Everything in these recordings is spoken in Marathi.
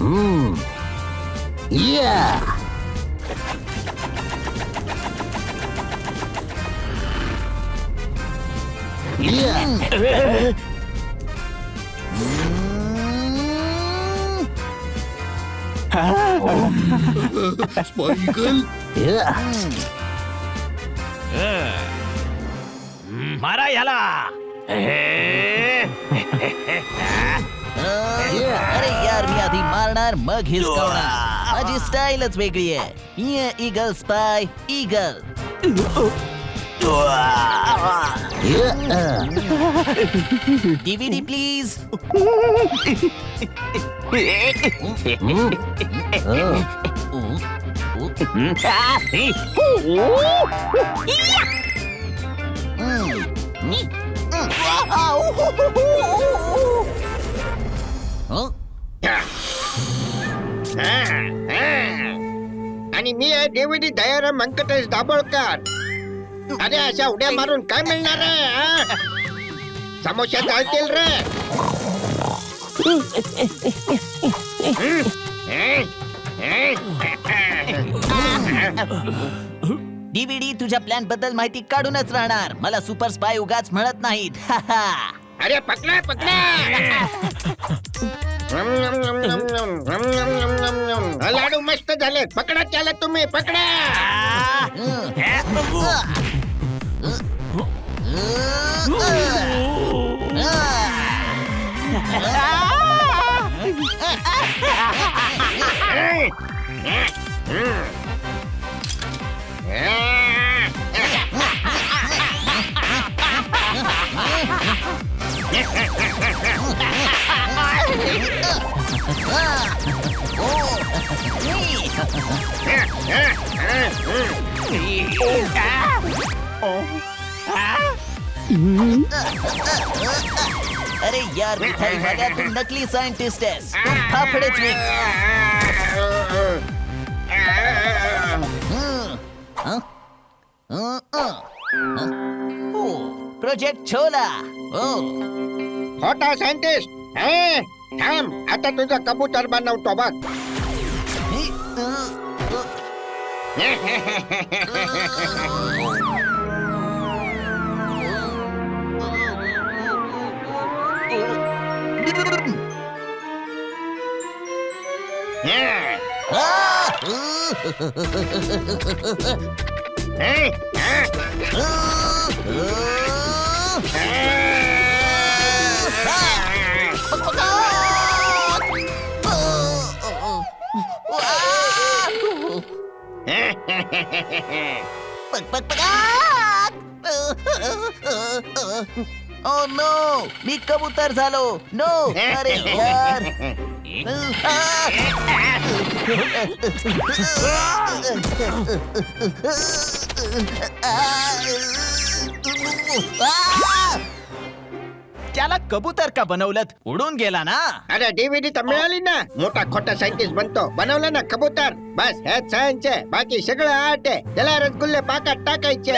Yeah. Yeah. Spike. Yeah. मारा याला. अरे यार मी आधी मारणार मग हिसकावणार. माझी स्टाईलच वेगळी आहे. Eagle spy eagle. DVD please. आणि मी आहे डीव्हीडी दयाराम व्यंकटेश दाभोळकर. अरे अशा उड्या मारून काय मिळणार आहे? समोसा चालतील रे. डीव्हीडी तुझ्या प्लॅन बद्दल माहिती काढूनच राहणार. मला सुपर स्पाय उगाच म्हणत नाहीत. अरे पकडा पकडा. लाडू मस्त झाले. पकडा त्याला तुम्ही पकडा. अरे यार मिठाई वाल्या तू नकली सायंटिस्ट आहेस. फाफडेच मी. प्रोजेक्ट छोला. खोटा सायंटिस्ट. थांब आता तुझा कबूतर बनवतो बघ. ओ नो मी कबूतर झालो. नो अरे यार. त्याला कबूतर का बनवलं? उडून गेला ना. अरे डीव्हीडी तर मिळाली ना. मोठा खोटा सायंटिस्ट बनतो. बनवलं ना कबूतर. बस हेच सायन्स आहे. बाकी सगळं आर्ट आहे. त्याला रसगुल्ले पाकात टाकायचे.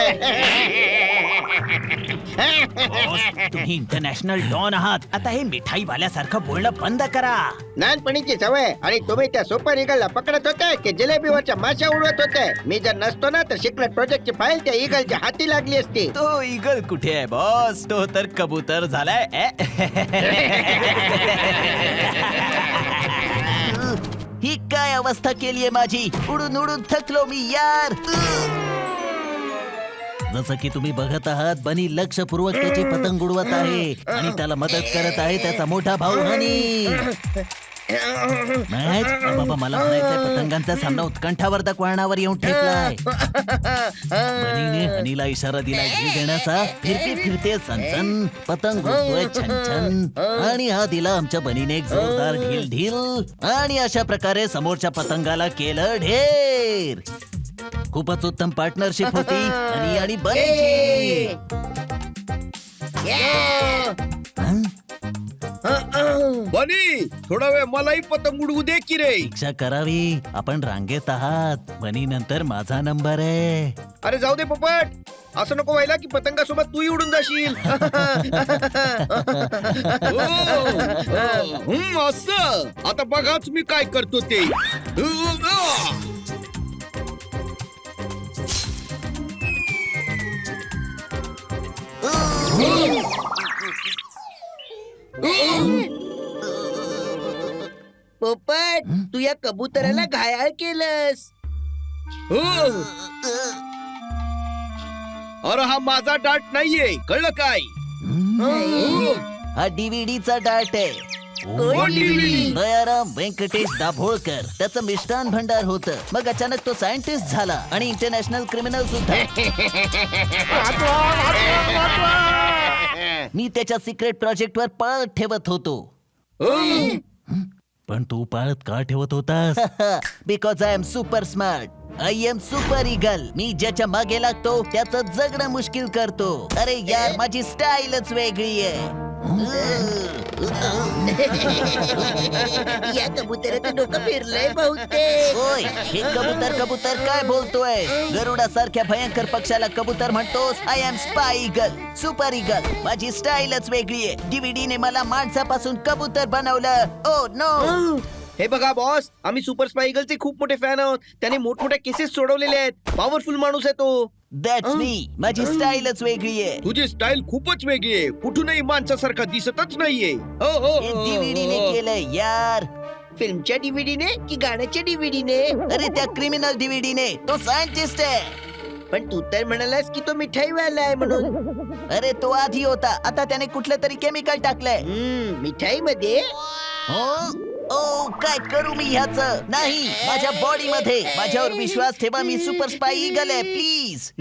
तुम्ही इंटरनॅशनल डॉन आहात. आता हे मिठाई वाल्यासारखं बोलणं बंद करा. लहानपणीची सवय. आणि तुम्ही त्या सुपर इगलला पकडत होते की जिलेबीवरच्या माश्या उडवत होते. मी जर नसतो ना तर सिक्रेट प्रोजेक्टची फाईल त्या इगलच्या हाती लागली असती. तो ईगल कुठे आहे बॉस? तो तर कबूतर झालाय. ही काय अवस्था केलीये माझी. उडून उडून थकलो मी यार. जसं की तुम्ही बघत आहात बनी लक्षपूर्वक त्याची पतंग उडवत आहे आणि त्याला मदत करत आहे त्याचा मोठा भाऊ हनी. बाबा मला म्हणायचंय पतंगांचा सामना उत्कंठावर्धक वळणावर येऊन ठेपलाय. बनीने हनीला इशारा दिला ढील देण्याचा. फिरते फिरते सनसन पतंग उडतोय छन छन. आणि हा दिला आमच्या बनीने एक जोरदार ढील ढील. आणि अशा प्रकारे समोरच्या पतंगाला केलं ढेर. खूपच उत्तम पार्टनरशिप होती हनी आणि बनीची. बनी थोडा वेळ मलाही पतंग उडवू दे की रे. शिक्षा करावी. आपण रांगेत आहात. बनी नंतर माझा नंबर आहे. अरे जाऊ दे पोपट, असं नको व्हायला की पतंगासोबत तूही उडून जाशील. असं आता बघाच मी काय करतो ते. पोपट, तू या कबुतराला घायाळ केलंस. अरे हा माझा डाट नाहीये, कळलं काय? हा डीव्हीडीचा डाट आहे. दयाराम व्यंकटेश दाभोळकर त्याचं मिष्टान भंडार होतं. मग अचानक तो सायंटिस्ट झाला आणि इंटरनॅशनल क्रिमिनल सुद्धा. मी त्याच्या सिक्रेट प्रोजेक्ट वर पाळत ठेवत होतो. पण तू पाळत का ठेवत होतास? Because I am super smart. I am super eagle. मी ज्याच्या मागे लागतो त्याचं जगणं मुश्किल करतो. अरे यार, माझी स्टाईलच वेगळी आहे. या कबुतराचं डोकं फिरलंय बहुतेक. होय, हे कबूतर कबूतर काय बोलतोय? गरुडा सारख्या भयंकर पक्षाला कबूतर म्हणतोस? I am spy eagle, super eagle. माझी स्टाईलच वेगळी आहे. डीव्हीडी ने मला माणसापासून कबूतर बनवलं. Oh no. हे बघा बॉस, आम्ही सुपर स्पाय ईगलचे खूप मोठे फॅन आहोत. त्याने मोठमोठ्या केसेस सोडवलेले आहेत. पॉवरफुल माणूस आहे तो. दॅट्स मी. माझी स्टाईलच वेगळी आहे. तुझी स्टाईल खूपच वेगळी आहे. कुठूनही माणसासारखा दिसतच नाहीये. हे डीव्हीडी ने केलंय यार. फिल्मच्या डीव्हीडीने की गाण्याच्या डीव्हीडीने? अरे त्या क्रिमिनल डीव्हीडी ने. तो सायंटिस्ट आहे. पण तू तर म्हणालास की तो मिठाईवाला आहे म्हणून. अरे तो आधी होता, आता त्याने कुठलं तरी केमिकल टाकलंय. मिठाई मध्ये? ओ काय करू मी ह्याच? नाही, माझ्या बॉडी मध्ये. माझ्यावर विश्वास ठेवा. मी सुपर स्पाय ईगल आहे. प्लीज.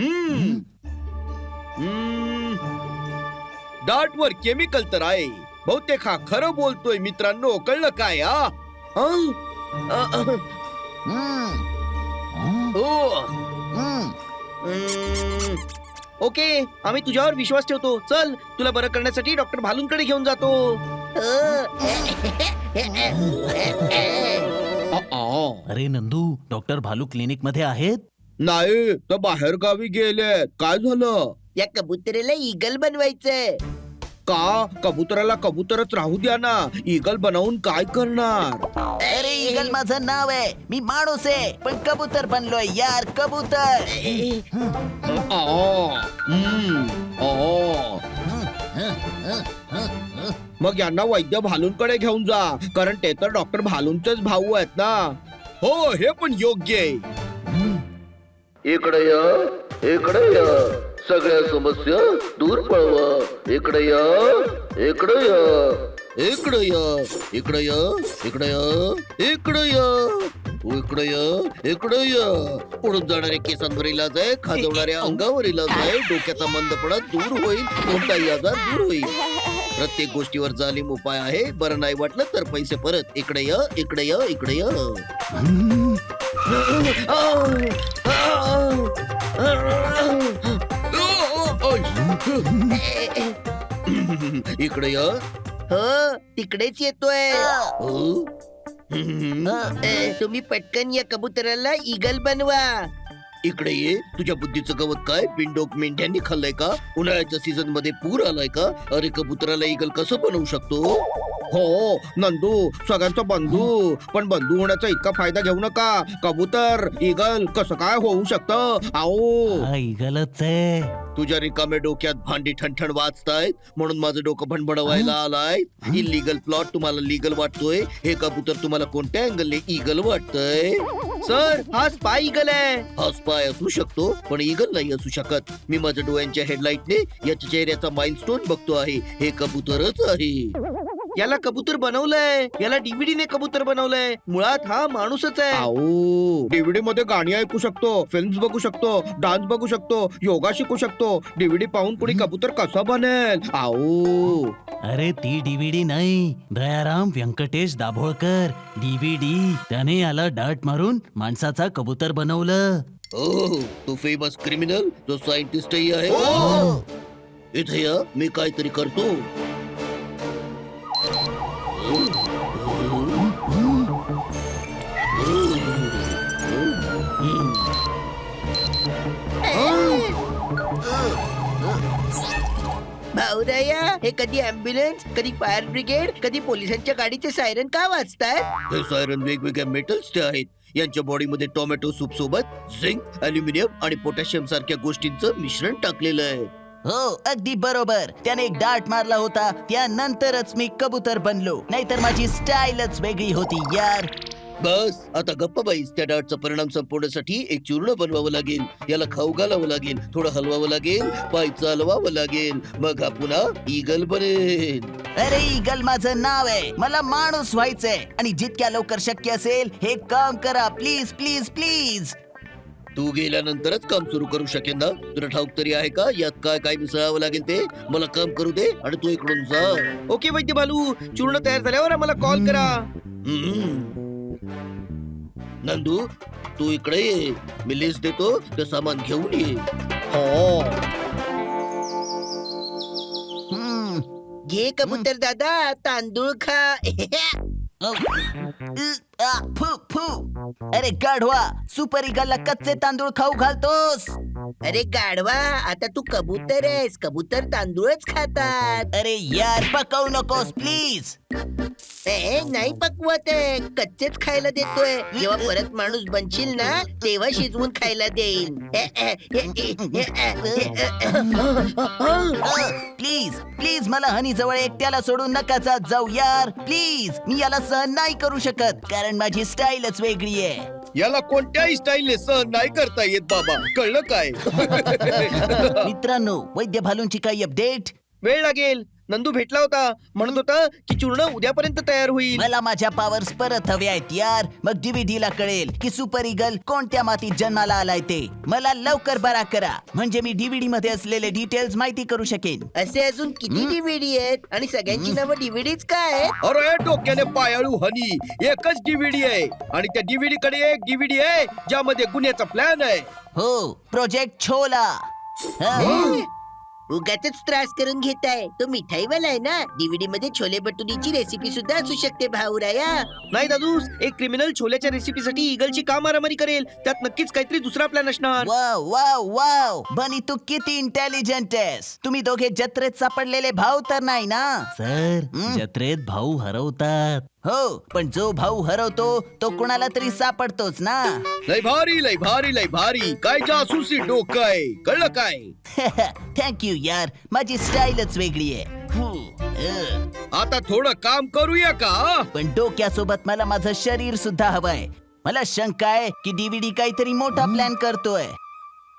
डाट वर केमिकल तर आहे. बहुतेक हा खरं बोलतोय मित्रांनो, कळलं काय? ओके, आम्ही तुझ्यावर विश्वास ठेवतो. चल, तुला बरं करण्यासाठी डॉक्टर भालूंकडे घेऊन जातो. अरे नंदू, डॉक्टर भालू क्लिनिक मध्ये आहेत? नाही, तर बाहेर गावी गेले. काय झालं? या कबुतरेला ईगल बनवायचंय. का? कबुतराला कबूतरच राहू द्या ना. ईगल बनवून काय करणार? अरे ईगल माझं नाव आहे. मी माणूस आहे पण कबूतर बनलोय यार. कबूतर. मग यांना वैद्य भालूंकडे घेऊन जा, कारण ते तर डॉक्टर भालूंचेच भाऊ आहेत ना. हो, हे पण योग्य आहे. इकडे या, इकडे या, सगळ्या समस्या दूर पळवा. इकडे या, इकडे या, इकडे या, इकडे या, इकडे या, इकडे या, इकडे या, इकडे या. उडून जाणारे केसांवर इलाज आहे, खाजवणाऱ्या अंगावर इलाज आहे. डोक्याचा मंदपणा दूर होईल, कोणताही आजार दूर होईल. प्रत्येक गोष्टीवर जालीम उपाय आहे. बरं नाही वाटलं तर पैसे परत. इकडे या, इकडे या, इकडे या. इकडे या. हो, तिकडेच येतोय. तुम्ही पटकन या कबुतराला ईगल बनवा. इकडे ये. तुझ्या बुद्धीचं गवत काय? बिंडोक मेंढ्यांनी खाल्लंय का? उन्हाळ्याच्या सीझन मध्ये पूर आलाय का? अरे कबुतराला ईगल कसं बनवू शकतो? हो नंदू, सगळ्यांचा बंधू. पण बंधू होण्याचा इतका फायदा घेऊ नका. कबूतर ईगल कसं काय होऊ शकतं? आओ, हा ईगलच आहे. तुझ्या रिकाम्या डोक्यात भांडी ठणठण वाजतायत म्हणून माझं डोकं भणभणवायला आलाय. इलिगल प्लॉट तुम्हाला लीगल वाटतोय. हे कबूतर तुम्हाला कोणत्या अँगलने ईगल वाटतंय? सर, हा स्पाय ईगल आहे. हा स्पाय असू शकतो पण ईगल नाही असू शकत. मी माझ्या डोळ्यांच्या हेडलाईटने याच्या चेहऱ्याचा माइलस्टोन बघतो आहे. हे कबूतरच आहे. याला कबूतर बनवलंय. याला डीव्हीडीने कबूतर बनवलंय. मुळात हा माणूसच आहे. आओ, डीव्हीडी मध्ये गाणी ऐकू शकतो, फिल्म्स बघू शकतो, डान्स बघू शकतो, योगा शिकू शकतो. डीव्हीडी पाहून कुणी कबूतर कसा बनेल? आओ, अरे ती डीव्हीडी नाही, दयाराम व्यंकटेश दाभोळकर. डीव्हीडी. त्याने याला डाट मारून माणसाचा कबूतर बनवलं. ओ, तो फेमस क्रिमिनल जो सायंटिस्टही आहे. इथे या, मी काहीतरी करतो. हे कधी अँब्युलन्स, कधी फायर ब्रिगेड, कधी पोलिसांच्या गाडीचे सायरन का वाजतात? हे सायरन वेगवेगळ्या मेटल्सचे आहेत. यांच्या बॉडीमध्ये टोमॅटो सूप सोबत झिंक, अल्युमिनियम आणि पोटॅशियम सारख्या गोष्टींचं मिश्रण टाकलेलं आहे. हो अगदी बरोबर. त्याने एक डार्ट मारला होता, त्यानंतरच मी कबूतर बनलो, नाहीतर माझी स्टाईलच वेगळी होती यार. बस आता गप्प बाईस. त्या डाळचा परिणाम संपवण्यासाठी एक चूर्ण बनवावं लागेल. याला खाऊ घालावं लागेल, थोडं हलवावं लागेल, पाय चालवावं लागेल, मग हा पुन्हा ईगल बनेल. अरे ईगल माझं नाव आहे. मला माणूस व्हायचंय आणि जितक्या लवकर शक्य असेल हे काम करा प्लीज प्लीज प्लीज. तू गेल्यानंतरच काम सुरू करू शकेन ना? तुला ठाऊक तरी आहे का यात काय काय मिसळावं लागेल ते? मला काम करू दे आणि तू इकडून जा. ओके वैद्य बालू, चूर्ण तयार झाल्यावर आम्हाला कॉल करा. नंदू तू इकडे ये. मी लिस्ट देतो, ते सामान घेऊन ये. घे कबूतर दादा, तांदूळ खा. फू फू. अरे गाढवा, सुपर ईगलला कच्चे तांदूळ खाऊ घालतोस? अरे गाढवा, आता तू कबूतर आहेस, कबूतर तांदूळच खातात. अरे यार पकवू नकोस प्लीज. नाही पकवत आहे, कच्चेच खायला देतोय. जेव्हा परत माणूस बनशील ना तेव्हा शिजवून खायला देईन. प्लीज प्लीज मला हनी जवळ एकट्याला सोडून नका जात जाऊ यार प्लीज. मी याला सहन नाही करू शकत कारण माझी स्टाईलच वेगळी आहे. याला कोणत्याही स्टाईलने सहन नाही करता येत बाबा, कळलं काय? मित्रांनो, वैद्य भालूंची काही अपडेट? वेळ लागेल. नंदू भेटला होता, म्हणत होता की चूर्ण उद्यापर्यंत तयार होईल. मला माझ्या पॉवर्स परत हवे आहेत यार. मग DVD ला कळेल की सुपर ईगल कोणत्या मातीत जन्माला आलाय ते. मला लवकर बरा करा म्हणजे मी DVD मध्ये असलेले डिटेल्स माहिती करू शकेन. असे अजून किती DVD आहेत आणि सगळ्यांची नावं DVDच काय आहेत? अरे डोक्याने पायाळू हनी, एकच DVD आहे आणि त्या DVD कडे एक DVD आहे ज्यामध्ये गुन्ह्याचा प्लॅन आहे. हो, प्रोजेक्ट छोला. उगाच त्रास करून घेताय. तो मिठाईवाला आहे ना. DVD मध्ये छोले भटुरीची रेसिपी सुद्धा असू शकते भाऊराया. नाही दादूस, एक क्रिमिनल छोल्याच्या रेसिपीसाठी ईगलची का मारामारी करेल? त्यात नक्कीच काहीतरी दुसरा प्लॅन असणार. वाव वाव वाव, बनी तू किती इंटेलिजंट आहेस. तुम्ही दोघे जत्रेत सापडलेले भाऊ तर नाही ना? सर, जत्रेत भाऊ हरवतात. हो, पण जो भाऊ हरवतो तो कुणाला तरी सापडतोच ना. लय भारी लय भारी लय भारी. काय जासूसी डोकं आहे, कळलं काय? थँक्यू यार, माझी स्टाईलच वेगळी आहे. आता थोडं काम करूया का? पण डोक्यासोबत मला माझं शरीर सुद्धा हवंय. मला शंका आहे की DVD काहीतरी मोठा प्लॅन करतोय.